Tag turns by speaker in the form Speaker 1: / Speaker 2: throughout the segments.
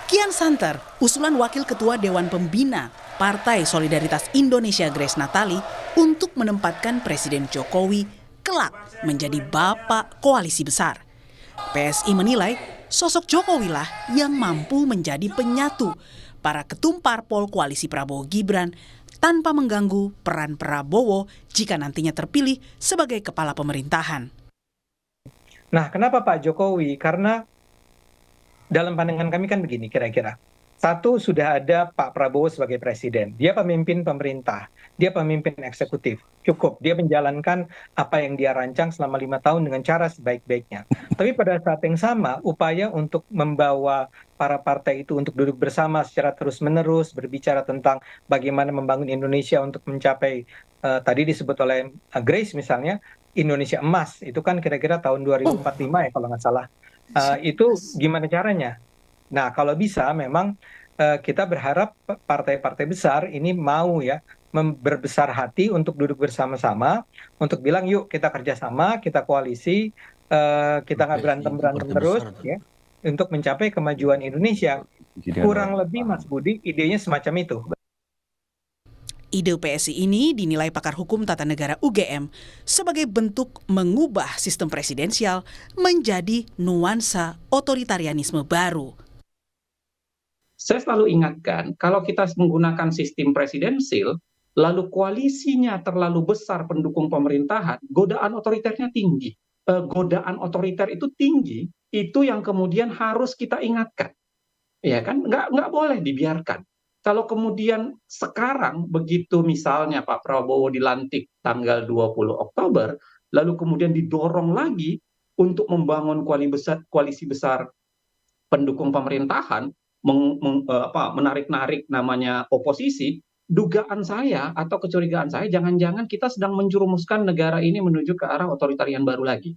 Speaker 1: Kian santer, usulan Wakil Ketua Dewan Pembina Partai Solidaritas Indonesia Grace Natali untuk menempatkan Presiden Jokowi kelak menjadi bapak koalisi besar. PSI menilai sosok Jokowi lah yang mampu menjadi penyatu para ketum parpol koalisi Prabowo Gibran tanpa mengganggu peran Prabowo jika nantinya terpilih sebagai kepala pemerintahan.
Speaker 2: Nah, kenapa Pak Jokowi? Karena dalam pandangan kami kan begini kira-kira. Satu, sudah ada Pak Prabowo sebagai presiden. Dia pemimpin pemerintah, dia pemimpin eksekutif. Cukup, dia menjalankan apa yang dia rancang selama 5 tahun dengan cara sebaik-baiknya. Tapi pada saat yang sama, upaya untuk membawa para partai itu untuk duduk bersama secara terus-menerus, berbicara tentang bagaimana membangun Indonesia untuk mencapai, tadi disebut oleh Grace misalnya, Indonesia emas. Itu kan kira-kira tahun 2045 ya kalau nggak salah. Itu gimana caranya? Nah, kalau bisa memang kita berharap partai-partai besar ini mau ya berbesar hati untuk duduk bersama-sama, untuk bilang yuk kita kerjasama, kita koalisi, kita nggak berantem-berantem terus ya, untuk mencapai kemajuan Indonesia. Kurang lebih Mas Budi idenya semacam itu.
Speaker 1: Ide PSI ini dinilai pakar hukum tata negara UGM sebagai bentuk mengubah sistem presidensial menjadi nuansa otoritarianisme baru.
Speaker 3: Saya selalu ingatkan, kalau kita menggunakan sistem presidensil, lalu koalisinya terlalu besar pendukung pemerintahan, godaan otoriternya tinggi. Godaan otoriter itu tinggi, itu yang kemudian harus kita ingatkan. Ya kan, nggak boleh dibiarkan. Kalau kemudian sekarang begitu misalnya Pak Prabowo dilantik tanggal 20 Oktober, lalu kemudian didorong lagi untuk membangun koalisi besar pendukung pemerintahan, menarik-narik namanya oposisi, dugaan saya atau kecurigaan saya jangan-jangan kita sedang menjerumuskan negara ini menuju ke arah otoritarian baru lagi.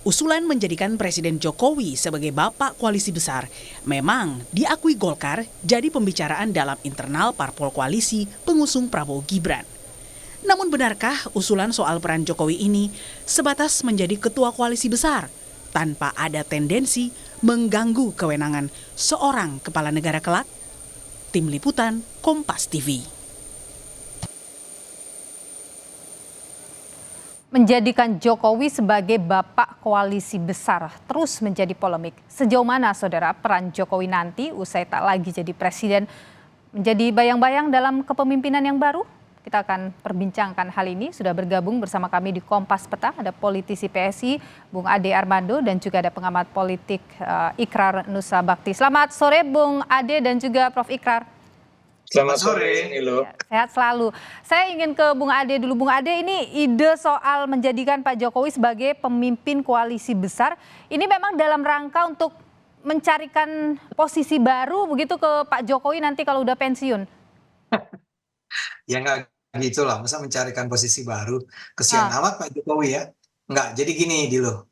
Speaker 1: Usulan menjadikan Presiden Jokowi sebagai bapak koalisi besar memang diakui Golkar jadi pembicaraan dalam internal parpol koalisi pengusung Prabowo Gibran. Namun benarkah usulan soal peran Jokowi ini sebatas menjadi ketua koalisi besar tanpa ada tendensi mengganggu kewenangan seorang kepala negara kelak? Tim Liputan Kompas TV.
Speaker 4: Menjadikan Jokowi sebagai bapak koalisi besar terus menjadi polemik. Sejauh mana saudara peran Jokowi nanti usai tak lagi jadi presiden menjadi bayang-bayang dalam kepemimpinan yang baru? Kita akan perbincangkan hal ini. Sudah bergabung bersama kami di Kompas Petang ada politisi PSI Bung Ade Armando dan juga ada pengamat politik Ikrar Nusa Bakti. Selamat sore Bung Ade dan juga Prof Ikrar.
Speaker 2: Selamat sore, Nilo.
Speaker 4: Sehat selalu. Saya ingin ke Bung Ade dulu. Bung Ade, ini ide soal menjadikan Pak Jokowi sebagai pemimpin koalisi besar, ini memang dalam rangka untuk mencarikan posisi baru begitu ke Pak Jokowi nanti kalau udah pensiun?
Speaker 5: Ya nggak gitu lah, masa mencarikan posisi baru. Kesian amat Pak Jokowi ya. Nggak, jadi gini dulu.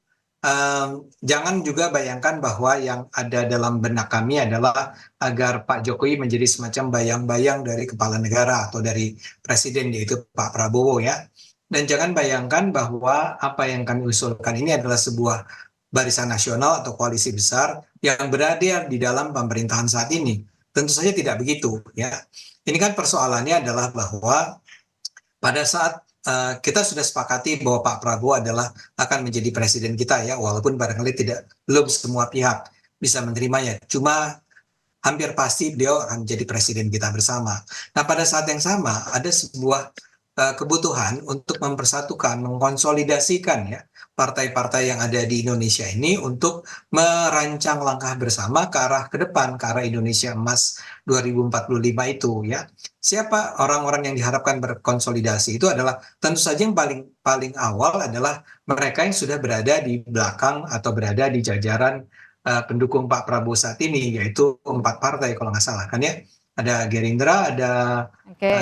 Speaker 5: Jangan juga bayangkan bahwa yang ada dalam benak kami adalah agar Pak Jokowi menjadi semacam bayang-bayang dari kepala negara atau dari presiden, yaitu Pak Prabowo ya. Dan jangan bayangkan bahwa apa yang kami usulkan ini adalah sebuah barisan nasional atau koalisi besar yang berada di dalam pemerintahan saat ini. Tentu saja tidak begitu ya. Ini kan persoalannya adalah bahwa pada saat kita sudah sepakati bahwa Pak Prabowo akan menjadi presiden kita ya, walaupun barangkali belum semua pihak bisa menerimanya. Cuma hampir pasti beliau akan menjadi presiden kita bersama. Nah, pada saat yang sama ada sebuah kebutuhan untuk mempersatukan, mengkonsolidasikan ya partai-partai yang ada di Indonesia ini untuk merancang langkah bersama ke arah ke depan, ke arah Indonesia Emas 2045 itu ya. Siapa orang-orang yang diharapkan berkonsolidasi itu adalah tentu saja yang paling awal adalah mereka yang sudah berada di belakang atau berada di jajaran pendukung Pak Prabowo saat ini, yaitu 4 partai kalau nggak salah kan ya. Ada Gerindra, ada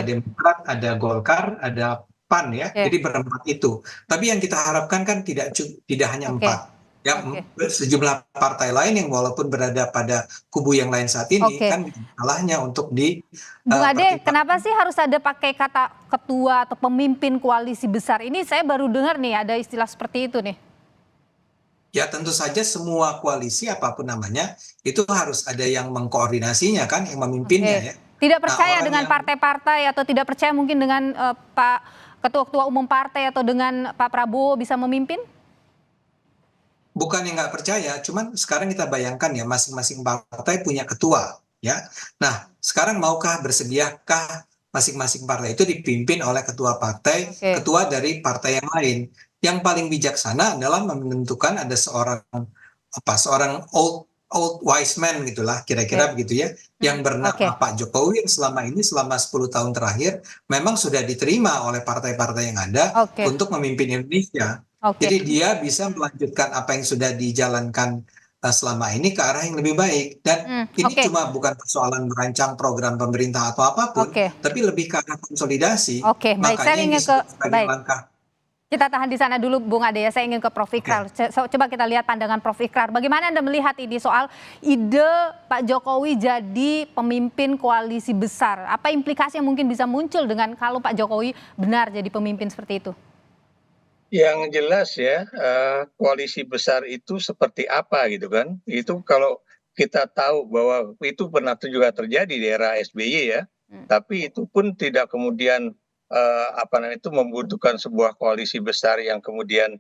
Speaker 5: Demokrat, ada Golkar, ada PAN ya. Jadi berempat itu. Tapi yang kita harapkan kan tidak hanya 4. Ya, sejumlah partai lain yang walaupun berada pada kubu yang lain saat ini kan salahnya untuk di
Speaker 4: Bung Ade, kenapa sih harus ada pakai kata ketua atau pemimpin koalisi besar? Ini saya baru dengar nih ada istilah seperti itu nih.
Speaker 5: Ya tentu saja semua koalisi apapun namanya itu harus ada yang mengkoordinasinya kan, yang memimpinnya
Speaker 4: Oke.
Speaker 5: ya.
Speaker 4: Tidak
Speaker 5: Nah
Speaker 4: percaya
Speaker 5: orang
Speaker 4: dengan
Speaker 5: yang
Speaker 4: partai-partai atau tidak percaya mungkin dengan Pak Ketua-ketua Umum Partai atau dengan Pak Prabowo bisa memimpin?
Speaker 5: bukan yang nggak percaya, cuman sekarang kita bayangkan ya masing-masing partai punya ketua ya. Nah sekarang maukah bersediakah masing-masing partai itu dipimpin oleh ketua partai,
Speaker 4: Oke.
Speaker 5: ketua dari partai yang lain. Yang paling bijaksana adalah menentukan ada seorang old wise man gitulah kira-kira
Speaker 4: Oke.
Speaker 5: begitu ya, yang
Speaker 4: Oke.
Speaker 5: bernama Pak Jokowi yang selama 10 tahun terakhir memang sudah diterima oleh partai-partai yang ada
Speaker 4: Oke.
Speaker 5: untuk memimpin Indonesia.
Speaker 4: Oke.
Speaker 5: Jadi dia bisa melanjutkan apa yang sudah dijalankan selama ini ke arah yang lebih baik. Dan ini
Speaker 4: Oke.
Speaker 5: cuma bukan persoalan merancang program pemerintah atau apapun,
Speaker 4: Oke.
Speaker 5: tapi lebih ke arah konsolidasi.
Speaker 4: Oke, baik. Saya
Speaker 5: Makanya yang
Speaker 4: ingin ke
Speaker 5: disebut sebagai
Speaker 4: baik.
Speaker 5: langkah.
Speaker 4: Kita tahan di sana dulu Bung Ade ya. Saya ingin ke Prof Ikrar.
Speaker 5: Oke.
Speaker 4: Coba kita lihat pandangan Prof Ikrar. Bagaimana Anda melihat ini soal ide Pak Jokowi jadi pemimpin koalisi besar? Apa implikasi yang mungkin bisa muncul dengan kalau Pak Jokowi benar jadi pemimpin seperti itu?
Speaker 6: Yang jelas ya, koalisi besar itu seperti apa gitu kan. Itu kalau kita tahu bahwa itu pernah juga terjadi di era SBY ya, tapi itu pun tidak kemudian, itu membutuhkan sebuah koalisi besar yang kemudian,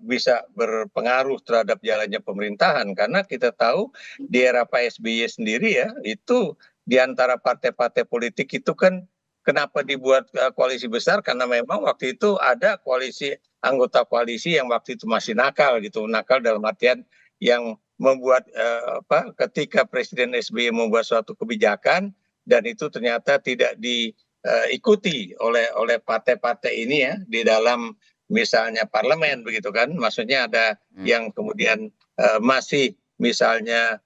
Speaker 6: bisa berpengaruh terhadap jalannya pemerintahan. Karena kita tahu di era Pak SBY sendiri ya, itu di antara partai-partai politik itu kan kenapa dibuat koalisi besar, karena memang waktu itu ada anggota koalisi yang waktu itu masih nakal gitu. Nakal dalam artian yang membuat ketika Presiden SBY membuat suatu kebijakan dan itu ternyata tidak diikuti oleh partai-partai ini ya di dalam misalnya parlemen begitu kan. Maksudnya ada yang kemudian masih misalnya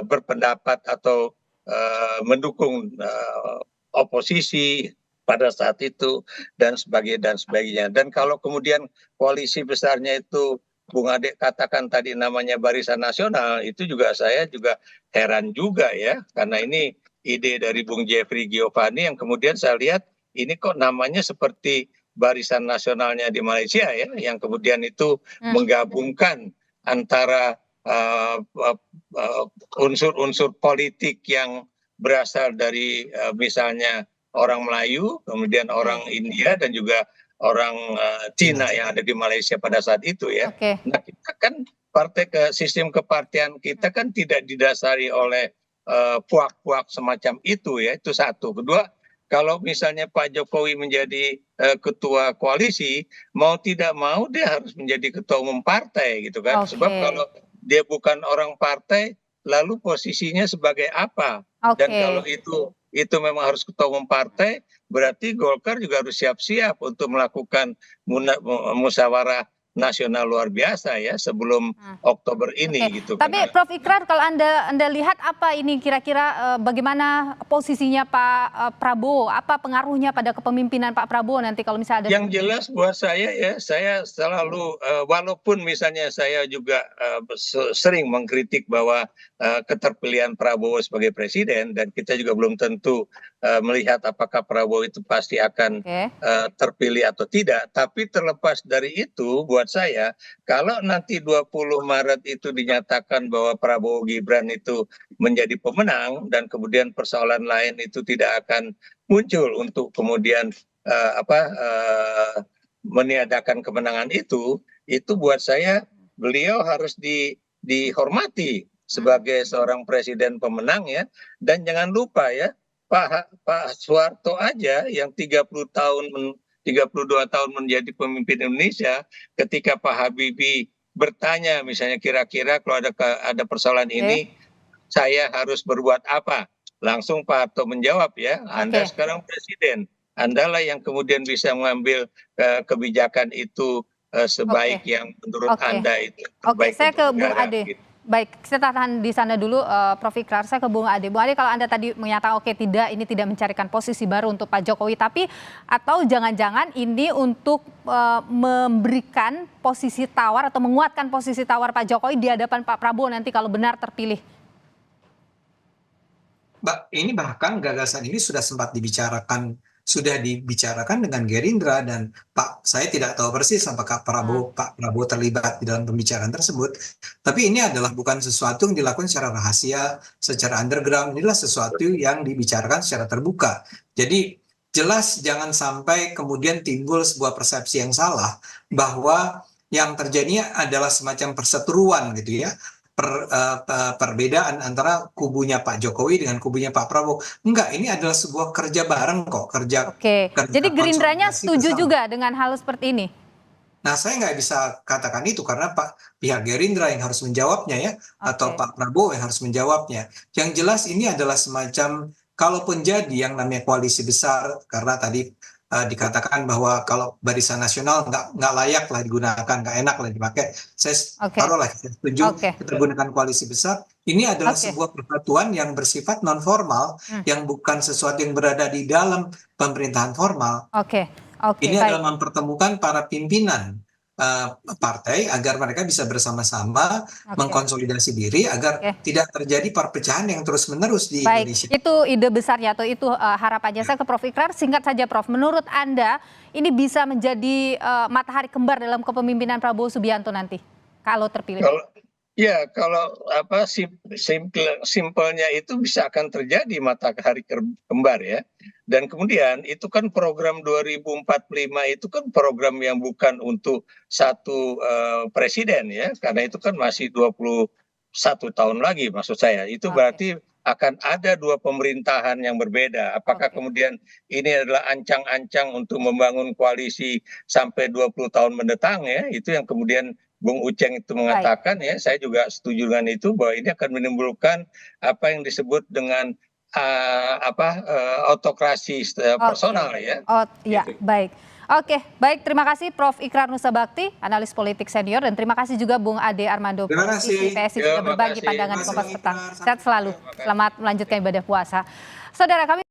Speaker 6: berpendapat atau mendukung oposisi pada saat itu dan sebagainya. Dan kalau kemudian koalisi besarnya itu Bung Ade katakan tadi namanya Barisan Nasional, itu juga saya juga heran juga ya, karena ini ide dari Bung Jeffrey Giovanni yang kemudian saya lihat ini kok namanya seperti Barisan Nasionalnya di Malaysia ya, yang kemudian itu menggabungkan antara unsur-unsur politik yang berasal dari misalnya orang Melayu, kemudian orang India dan juga orang Cina yang ada di Malaysia pada saat itu ya.
Speaker 4: Oke.
Speaker 6: Nah kita kan sistem kepartian kita kan tidak didasari oleh puak-puak semacam itu ya, itu satu. Kedua, kalau misalnya Pak Jokowi menjadi ketua koalisi, mau tidak mau dia harus menjadi ketua umum partai gitu kan.
Speaker 4: Oke.
Speaker 6: Sebab kalau dia bukan orang partai, lalu posisinya sebagai apa? Dan kalau
Speaker 4: Oke.
Speaker 6: itu memang harus ketua umum partai, berarti Golkar juga harus siap-siap untuk melakukan musyawarah nasional luar biasa ya sebelum Oktober ini
Speaker 4: Oke.
Speaker 6: gitu.
Speaker 4: Tapi Prof Ikrar, kalau Anda lihat apa ini kira-kira bagaimana posisinya Pak Prabowo? Apa pengaruhnya pada kepemimpinan Pak Prabowo nanti kalau misalnya ada
Speaker 6: Yang jelas buat saya ya, saya selalu walaupun misalnya saya juga sering mengkritik bahwa keterpilihan Prabowo sebagai presiden dan kita juga belum tentu melihat apakah Prabowo itu pasti akan terpilih atau tidak. Tapi terlepas dari itu buat saya kalau nanti 20 Maret itu dinyatakan bahwa Prabowo Gibran itu menjadi pemenang dan kemudian persoalan lain itu tidak akan muncul untuk kemudian meniadakan kemenangan itu buat saya beliau harus dihormati sebagai seorang presiden pemenang ya. Dan jangan lupa ya, Pak Soeharto aja yang 32 tahun menjadi pemimpin Indonesia, ketika Pak Habibie bertanya misalnya kira-kira kalau ada persoalan ini saya harus berbuat apa, langsung Pak Harto menjawab ya, Anda sekarang presiden, Andalah yang kemudian bisa mengambil kebijakan itu sebaik yang menurut Anda itu terbaik.
Speaker 4: Saya ke Bung
Speaker 6: negara,
Speaker 4: Ade.
Speaker 6: gitu.
Speaker 4: Baik, kita tahan di sana dulu Prof Ikrar. Saya ke Bung Ade. Bung Ade, kalau Anda tadi menyatakan ini tidak mencarikan posisi baru untuk Pak Jokowi, tapi atau jangan-jangan ini untuk memberikan posisi tawar atau menguatkan posisi tawar Pak Jokowi di hadapan Pak Prabowo nanti kalau benar terpilih.
Speaker 5: Ini bahkan gagasan ini sudah sempat dibicarakan sudah dibicarakan dengan Gerindra dan saya tidak tahu persis apakah Pak Prabowo terlibat di dalam pembicaraan tersebut. Tapi ini adalah bukan sesuatu yang dilakukan secara rahasia, secara underground. Inilah sesuatu yang dibicarakan secara terbuka. Jadi jelas jangan sampai kemudian timbul sebuah persepsi yang salah bahwa yang terjadi adalah semacam perseteruan gitu ya. Perbedaan antara kubunya Pak Jokowi dengan kubunya Pak Prabowo. Enggak, ini adalah sebuah kerja bareng kok.
Speaker 4: Oke, jadi Gerindranya setuju juga dengan hal seperti ini?
Speaker 5: Nah, saya nggak bisa katakan itu karena pihak Gerindra yang harus menjawabnya ya, atau Pak Prabowo yang harus menjawabnya. Yang jelas ini adalah semacam, kalaupun jadi yang namanya koalisi besar, karena tadi dikatakan bahwa kalau Barisan Nasional nggak layak lah digunakan, nggak enak lah dipakai. Saya taruhlah setuju kita gunakan koalisi besar. Ini adalah sebuah persatuan yang bersifat non formal, yang bukan sesuatu yang berada di dalam pemerintahan formal. Ini adalah mempertemukan para pimpinan partai agar mereka bisa bersama-sama mengkonsolidasi diri agar tidak terjadi perpecahan yang terus-menerus di Indonesia.
Speaker 4: Itu ide besarnya atau itu harapannya. Saya ke Prof. Ikrar, singkat saja Prof. Menurut Anda ini bisa menjadi matahari kembar dalam kepemimpinan Prabowo Subianto nanti kalau terpilih?
Speaker 6: Kalau simpelnya itu bisa akan terjadi matahari kembar ya. Dan kemudian itu kan program 2045 itu kan program yang bukan untuk satu presiden ya, karena itu kan masih 21 tahun lagi maksud saya. Itu berarti akan ada dua pemerintahan yang berbeda. Apakah kemudian ini adalah ancang-ancang untuk membangun koalisi sampai 20 tahun mendatang ya, itu yang kemudian Bung Uceng itu mengatakan ya, saya juga setuju dengan itu bahwa ini akan menimbulkan apa yang disebut dengan autokrasi personal ya.
Speaker 4: Baik. Baik, terima kasih Prof. Ikrar Nusa Bakti, analis politik senior, dan terima kasih juga Bung Ade Armando, politisi PSI, sudah berbagi pandangan di Kompas Petang. Sehat selalu, selamat melanjutkan ibadah puasa. Saudara kami